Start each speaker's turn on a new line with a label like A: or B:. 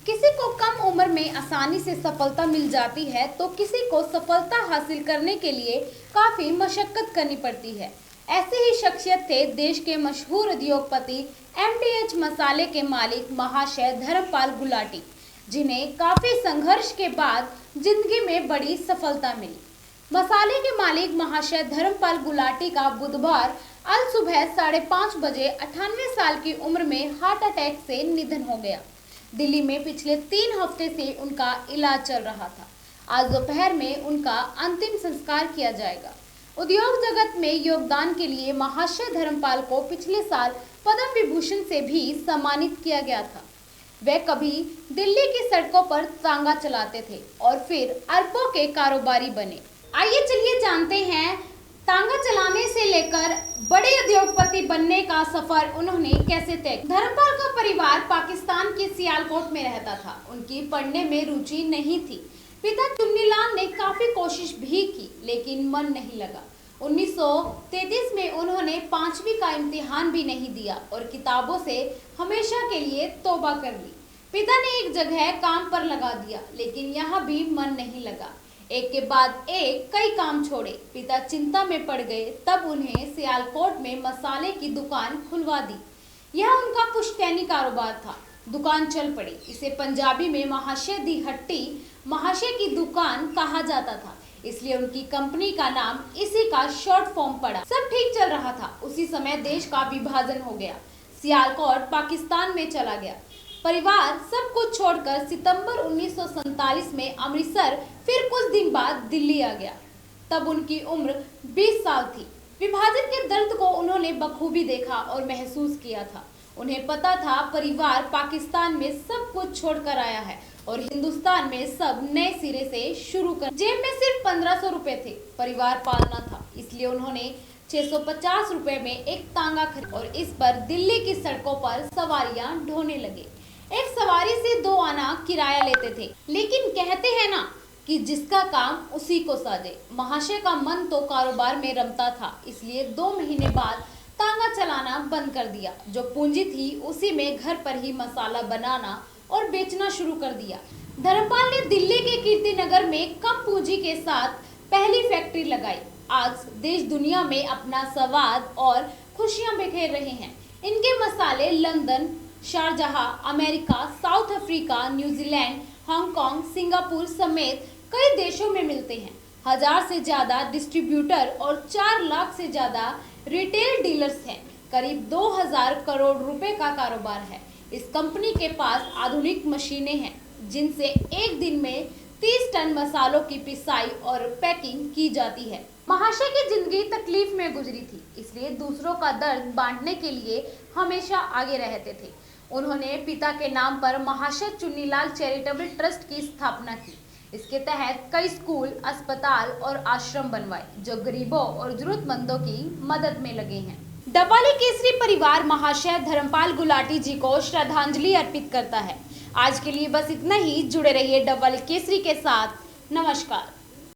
A: किसी को कम उम्र में आसानी से सफलता मिल जाती है तो किसी को सफलता हासिल करने के लिए काफी मशक्कत करनी पड़ती है। ऐसे ही शख्सियत थे देश के मशहूर उद्योगपति एमडीएच मसाले के मालिक महाशय धर्मपाल गुलाटी, जिन्हें काफी संघर्ष के बाद जिंदगी में बड़ी सफलता मिली। मसाले के मालिक महाशय धर्मपाल गुलाटी का बुधवार अल सुबह 5:30 बजे 98 साल की उम्र में हार्ट अटैक से निधन हो गया। दिल्ली में पिछले 3 हफ्ते से उनका इलाज चल रहा था। आज दोपहर में उनका अंतिम संस्कार किया जाएगा। उद्योग जगत में योगदान के लिए महाशय धर्मपाल को पिछले साल पद्म विभूषण से भी सम्मानित किया गया था। वे कभी दिल्ली की सड़कों पर तांगा चलाते थे और फिर अरबों के कारोबारी बने। आइए चलिए जानते हैं तांगा चलाने से लेकर बड़े उद्योगपति बनने का सफर उन्होंने कैसे तय किया। धर्मपाल का परिवार पाकिस्तान के सियालकोट में रहता था। उनकी पढ़ने में रुचि नहीं थी। पिता चुन्नीलाल ने काफी कोशिश भी की लेकिन मन नहीं लगा। 1933 में उन्होंने 5वीं का इम्तिहान भी नहीं दिया और किताबों से हमेशा के लिए तौबा कर ली। पिता ने एक जगह काम पर लगा दिया लेकिन यहाँ भी मन नहीं लगा। एक के बाद एक कई काम छोड़े। पिता चिंता में पड़ गए। तब उन्हें सियालकोट में मसाले की दुकान खुलवा दी। यह उनका पुश्तैनी कारोबार था। दुकान चल पड़ी। इसे पंजाबी में महाशय दी हट्टी, महाशय की दुकान कहा जाता था, इसलिए उनकी कंपनी का नाम इसी का शॉर्ट फॉर्म पड़ा। सब ठीक चल रहा था। उसी समय देश का विभाजन हो गया। सियालकोट पाकिस्तान में चला गया। परिवार सब कुछ छोड़कर सितंबर 1947 में अमृतसर, फिर कुछ दिन बाद दिल्ली आ गया। तब उनकी उम्र 20 साल थी। विभाजन के दर्द को उन्होंने बखूबी देखा और महसूस किया था। उन्हें पता था परिवार पाकिस्तान में सब कुछ छोड़कर आया है और हिंदुस्तान में सब नए सिरे से शुरू कर। जेब में सिर्फ 1500 रुपए थे। परिवार पालना था, इसलिए उन्होंने 650 रुपए में एक तांगा खरीदा और इस पर दिल्ली की सड़कों पर सवारियां ढोने लगे। एक सवारी से 2 आना किराया लेते थे, लेकिन कहते हैं ना कि जिसका काम उसी को साजे। महाशय का मन तो कारोबार में रमता था, इसलिए 2 महीने बाद तांगा चलाना बंद कर दिया। जो पूंजी थी उसी में घर पर ही मसाला बनाना और बेचना शुरू कर दिया। धर्मपाल ने दिल्ली के कीर्तिनगर में कम पूंजी के साथ पहली फैक्ट्री लगाई। आज देश दुनिया में अपना स्वाद और खुशियां बिखेर रहे हैं। इनके मसाले London, Sharjah, America, south Africa, New Zealand, Hong Kong, Singapore समेत कई देशों में मिलते हैं। 1000 से ज्यादा डिस्ट्रीब्यूटर और 4 लाख से ज्यादा रिटेल डीलर्स हैं। करीब 2000 करोड़ रुपए का कारोबार है। इस कंपनी के पास आधुनिक मशीनें हैं जिनसे एक दिन में 30 टन मसालों की पिसाई और पैकिंग की जाती है। महाशय की जिंदगी तकलीफ में गुजरी थी, इसलिए दूसरों का दर्द बांटने के लिए हमेशा आगे रहते थे। उन्होंने पिता के नाम पर महाशय चुन्नीलाल चैरिटेबल ट्रस्ट की स्थापना की। इसके तहत कई स्कूल, अस्पताल और आश्रम बनवाए जो गरीबों और जरूरतमंदों की मदद में लगे हैं। डब्बाली केसरी परिवार महाशय धर्मपाल गुलाटी जी को श्रद्धांजलि अर्पित करता है। आज के लिए बस इतना ही। जुड़े रहिए डब्बाली केसरी के साथ। नमस्कार।